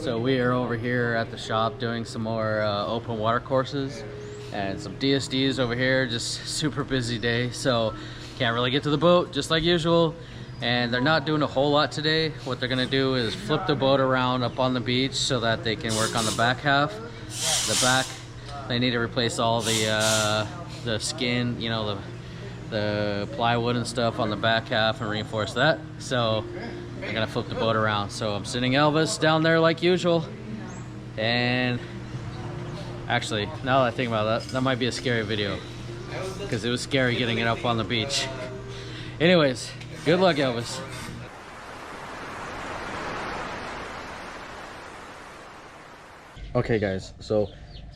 So we are over here at the shop doing some more open water courses and some DSDs over here. Just super busy day, so can't really get to the boat just like usual. And they're not doing a whole lot today. What they're gonna do is flip the boat around up on the beach so that they can work on the back half. The back, they need to replace all the skin, you know, the plywood and stuff on the back half and reinforce that. So they're gonna flip the boat around. So I'm sending Elvis down there like usual. And actually, now that I think about that, that might be a scary video because it was scary getting it up on the beach. Anyways, good luck, Elvis. Okay guys, so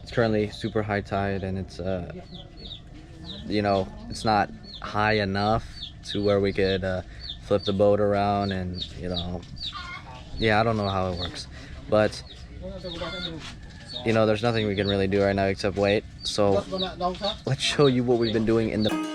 it's currently super high tide and it's you know, it's not high enough to where we could flip the boat around, and you know, yeah, I don't know how it works, but you know, there's nothing we can really do right now except wait. So let's show you what we've been doing in the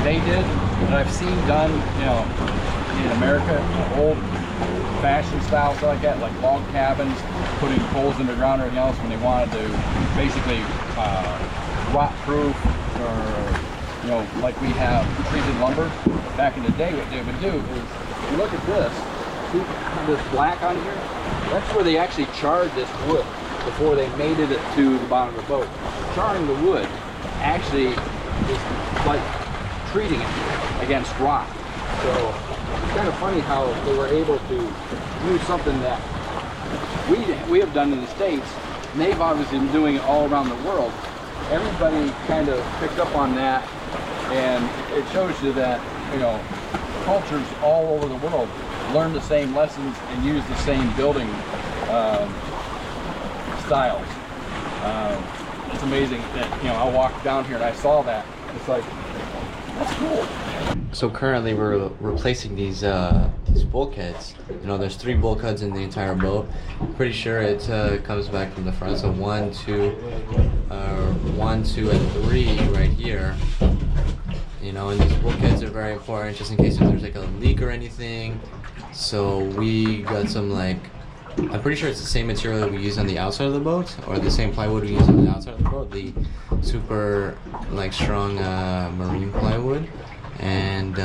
they did that I've seen done, you know, in America, old fashioned style stuff like that, like log cabins, putting poles in the ground or anything else when they wanted to basically rot proof, or you know, like we have treated lumber. Back in the day, what they would do is, if you look at this, see this black on here? That's where they actually charred this wood before they mated it to the bottom of the boat. Charring the wood actually is like treating it against rot. So it's kind of funny how they were able to use something that we have done in the States, and they've obviously been doing it all around the world. Everybody kind of picked up on that, and it shows you that, you know, cultures all over the world learn the same lessons and use the same building styles. It's amazing that, you know, I walked down here and I saw that. It's like, that's cool. So currently we're replacing these bulkheads. You know, there's 3 bulkheads in the entire boat. I'm pretty sure it comes back from the front. So 1, 2, and 3 right here. You know, and these bulkheads are very important just in case if there's like a leak or anything. So we got some, like, I'm pretty sure it's the same material that we use on the outside of the boat, or the same plywood we use on the outside of the boat, the super like strong marine plywood. And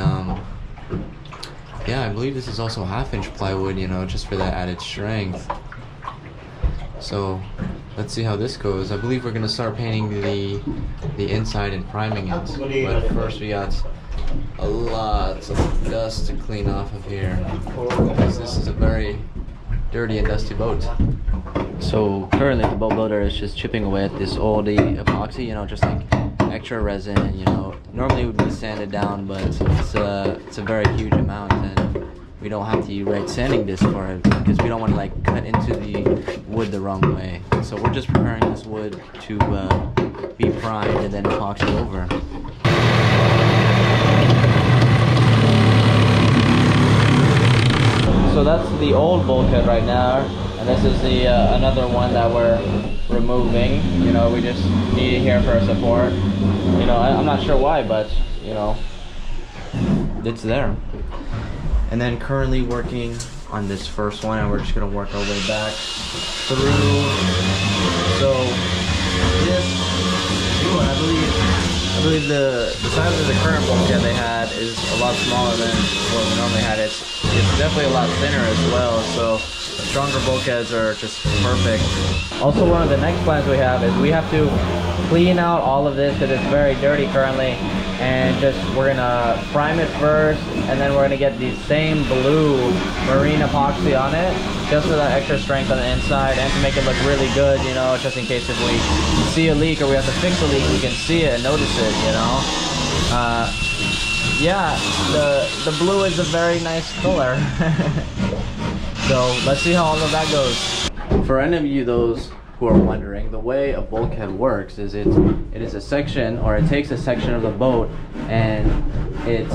yeah, I believe this is also 1/2-inch plywood, you know, just for that added strength. So let's see how this goes. I believe we're gonna start painting the inside and priming it, but first we got a lot of dust to clean off of here, because this is a very dirty and dusty boat. So currently the boat builder is just chipping away at this old epoxy, you know, just like extra resin, you know. Normally it would be sanded down, but it's a very huge amount, and we don't have to write sanding disc for it because we don't want to like cut into the wood the wrong way. So we're just preparing this wood to be primed and then epoxy over. So that's the old bulkhead right now, and this is the another one that we're removing. You know, we just need it here for support. You know, I'm not sure why, but you know, it's there. And then currently working on this first one, and we're just gonna work our way back through. So this one, I believe the size of the current bulkhead they had is a lot smaller than what we normally had. It's definitely a lot thinner as well, so stronger bulkheads are just perfect. Also, one of the next plans we have is we have to clean out all of this because it's very dirty currently, and we're gonna prime it first, and then we're gonna get the same blue marine epoxy on it just for that extra strength on the inside and to make it look really good, you know, just in case if we see a leak or we have to fix a leak, we can see it and notice it, you know. yeah, the blue is a very nice color. So let's see how all of that goes. For any of you those who are wondering, the way a bulkhead works is it is a section, or it takes a section of the boat and it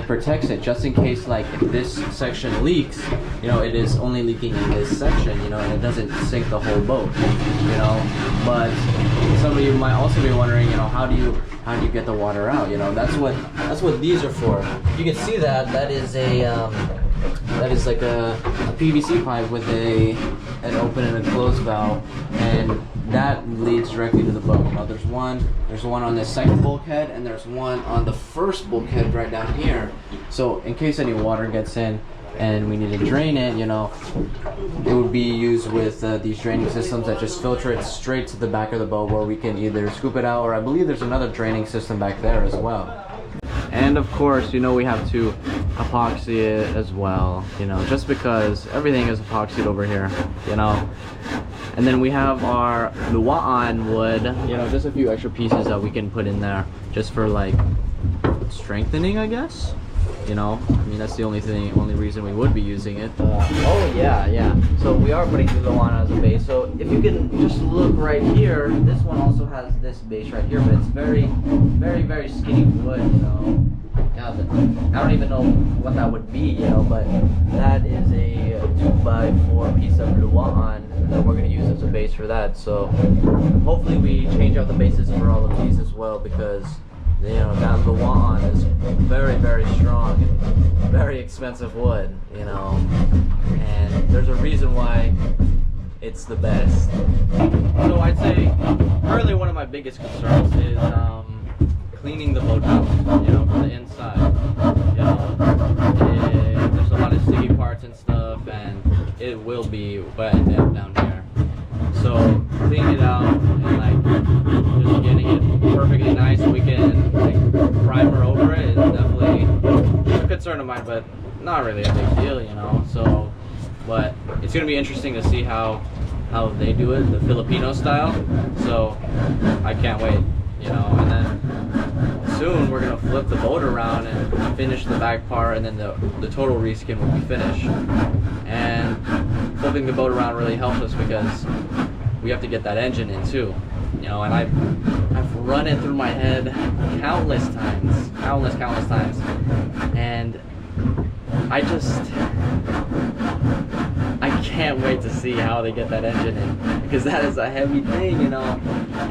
protects it just in case, like if this section leaks, you know, it is only leaking in this section, you know, and it doesn't sink the whole boat, you know. But some of you might also be wondering, you know, how do you get the water out? You know, that's what these are for. You can see that is like a PVC pipe with an open and a closed valve, and that leads directly to the boat. You know, there's one on the second bulkhead, and there's one on the first bulkhead right down here. So in case any water gets in and we need to drain it, you know, it would be used with these draining systems that just filter it straight to the back of the boat, where we can either scoop it out, or I believe there's another draining system back there as well. And of course, you know, we have to epoxy it as well, you know, just because everything is epoxied over here, you know. And then we have our Lua'an wood, you know, just a few extra pieces that we can put in there just for like strengthening, I guess. You know, I mean, that's the only reason we would be using it. Oh yeah. So we are putting the Lua'an as a base. So if you can just look right here, this one also has this base right here, but it's very, very, very skinny wood, you know. Yeah, I don't even know what that would be, you know, but that is a 2x4 piece of Lua'an that we're going to use as a base for that. So hopefully we change out the bases for all of these as well, because, you know, that Lua'an is very, very strong and very expensive wood, you know, and there's a reason why it's the best. So I'd say currently one of my biggest concerns is cleaning the boat out, you know, from the inside. You know, there's a lot of sticky parts and stuff, and it will be wet and damp down here. So cleaning it out and like just getting it perfectly nice so we can like primer over it is definitely a concern of mine, but not really a big deal, you know. So, but it's gonna be interesting to see how they do it, the Filipino style. So I can't wait, you know. And then soon we're gonna flip the boat around and finish the back part, and then the total reskin will be finished. And flipping the boat around really helps us because we have to get that engine in too, you know. And I've run it through my head countless times, and I can't wait to see how they get that engine in, because that is a heavy thing, you know.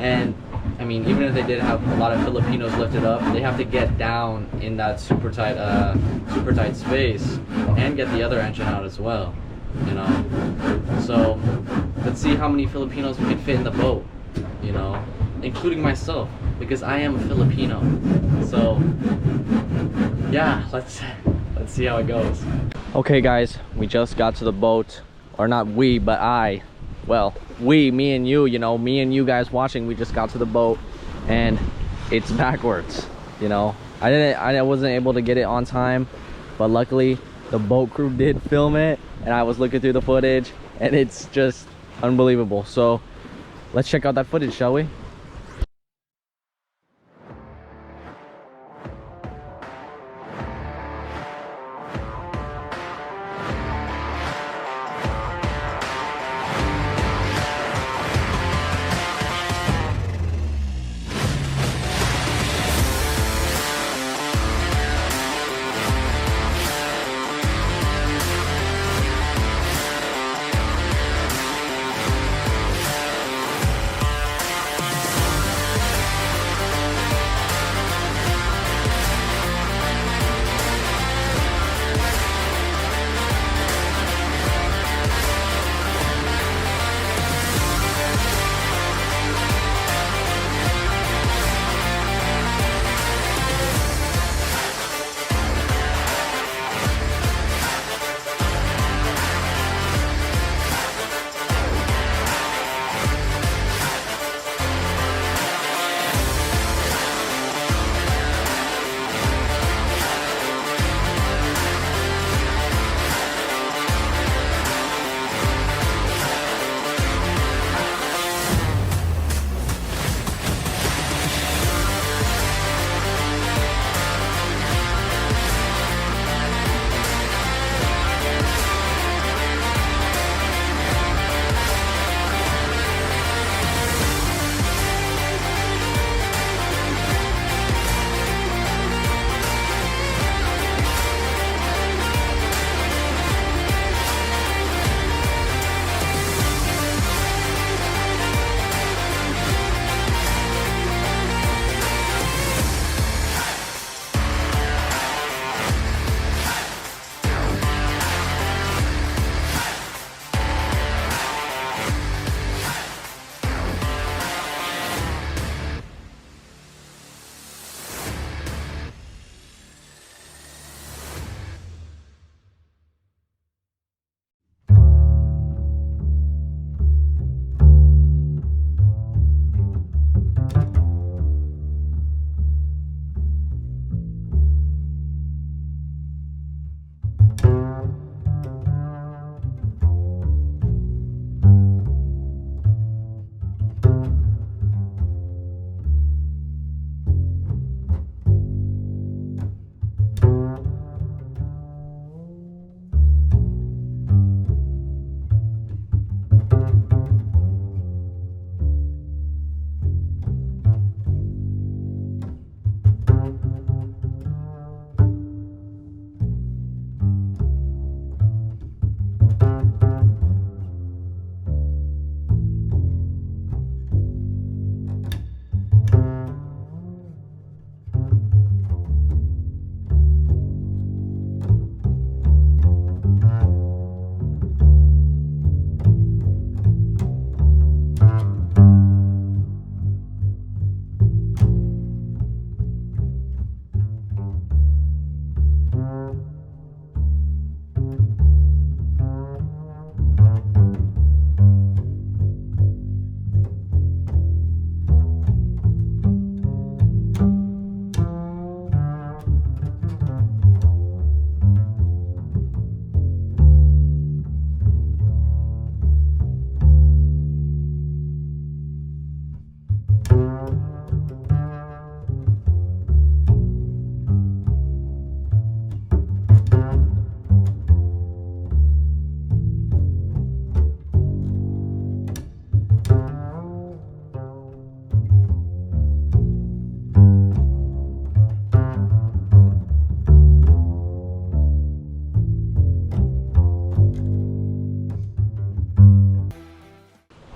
And I mean, even if they did have a lot of Filipinos lifted up, they have to get down in that super tight space and get the other engine out as well, you know. So let's see how many Filipinos we can fit in the boat, you know, including myself, because I am a Filipino. So yeah, let's see how it goes. Okay guys, we just got to the boat, or not we, but I. Well, me and you, you know, me and you guys watching, we just got to the boat and it's backwards, you know. I wasn't able to get it on time, but luckily the boat crew did film it, and I was looking through the footage, and it's just unbelievable. So let's check out that footage, shall we?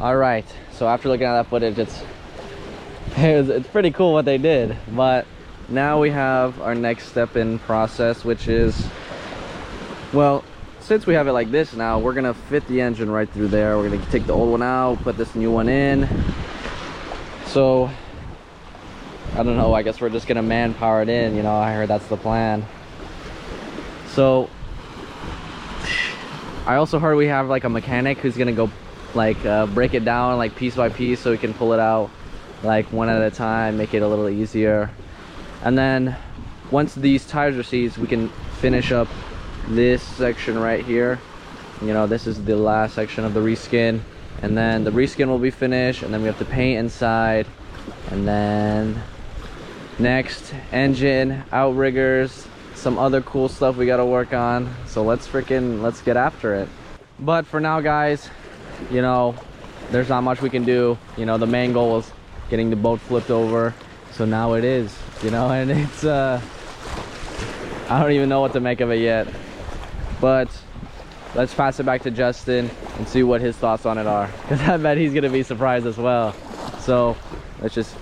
All right, so after looking at that footage, it's pretty cool what they did, but now we have our next step in process, which is, well, since we have it like this now, we're gonna fit the engine right through there. We're gonna take the old one out, put this new one in. So I don't know, I guess we're just gonna manpower it in, you know. I heard that's the plan. So I also heard we have like a mechanic who's gonna go like break it down like piece by piece, so we can pull it out like one at a time, make it a little easier. And then once these tires are seized, we can finish up this section right here. You know, this is the last section of the reskin, and then the reskin will be finished, and then we have to paint inside, and then next engine, outriggers, some other cool stuff we got to work on. So let's get after it. But for now, guys, you know, there's not much we can do. You know, the main goal was getting the boat flipped over, so now it is, you know. And it's I don't even know what to make of it yet, but let's pass it back to Justin and see what his thoughts on it are, because I bet he's gonna be surprised as well. So let's just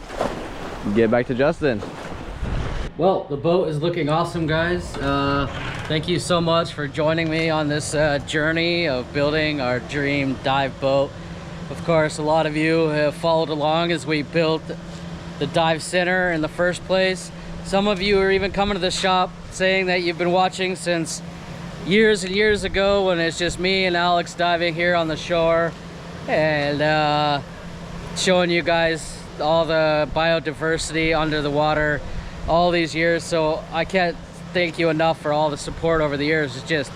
get back to Justin. Well, the boat is looking awesome, guys. Thank you so much for joining me on this journey of building our dream dive boat. Of course, a lot of you have followed along as we built the dive center in the first place. Some of you are even coming to the shop saying that you've been watching since years and years ago, when it's just me and Alex diving here on the shore and showing you guys all the biodiversity under the water all these years. So I can't thank you enough for all the support over the years. It's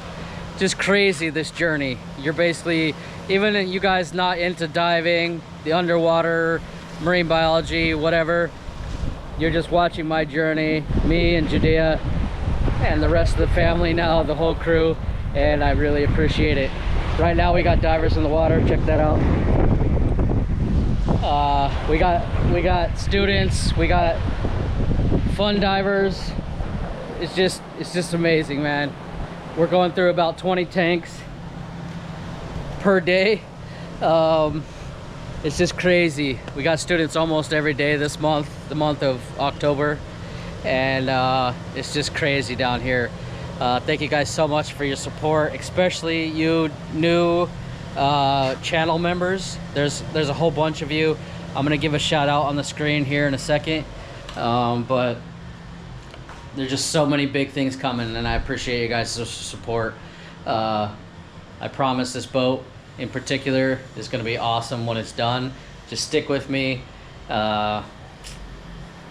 just crazy, this journey. You're basically, even you guys not into diving, the underwater, marine biology, whatever, you're just watching my journey, me and Judea and the rest of the family now, the whole crew, and I really appreciate it. Right now we got divers in the water, check that out. We got students, we got fun divers. It's just amazing, man. We're going through about 20 tanks per day. It's just crazy. We got students almost every day this month, the month of October, and it's just crazy down here. Thank you guys so much for your support, especially you new channel members. There's a whole bunch of you. I'm gonna give a shout out on the screen here in a second, but there's just so many big things coming, and I appreciate you guys' support. I promise this boat in particular is going to be awesome when it's done. Just stick with me. Yeah,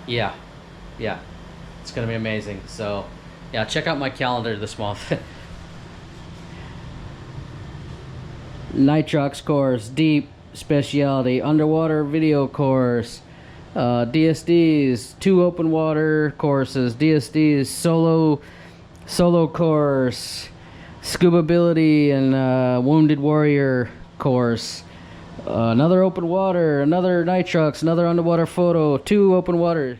it's going to be amazing. So yeah, check out my calendar this month. Nitrox course, deep specialty, underwater video course, DSDs, 2 open water courses, DSDs, solo course, scuba ability and wounded warrior course, another open water, another nitrox, another underwater photo, 2 open water.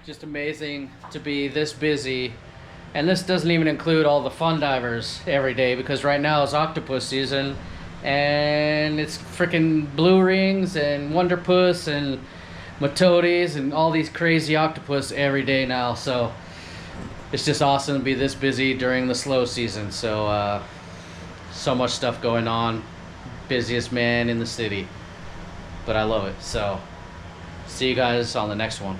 Just amazing to be this busy, and this doesn't even include all the fun divers every day, because right now is octopus season and it's freaking blue rings and wonderpuss and Matodes and all these crazy octopus every day now. So it's just awesome to be this busy during the slow season. So so much stuff going on. Busiest man in the city, but I love it. So see you guys on the next one.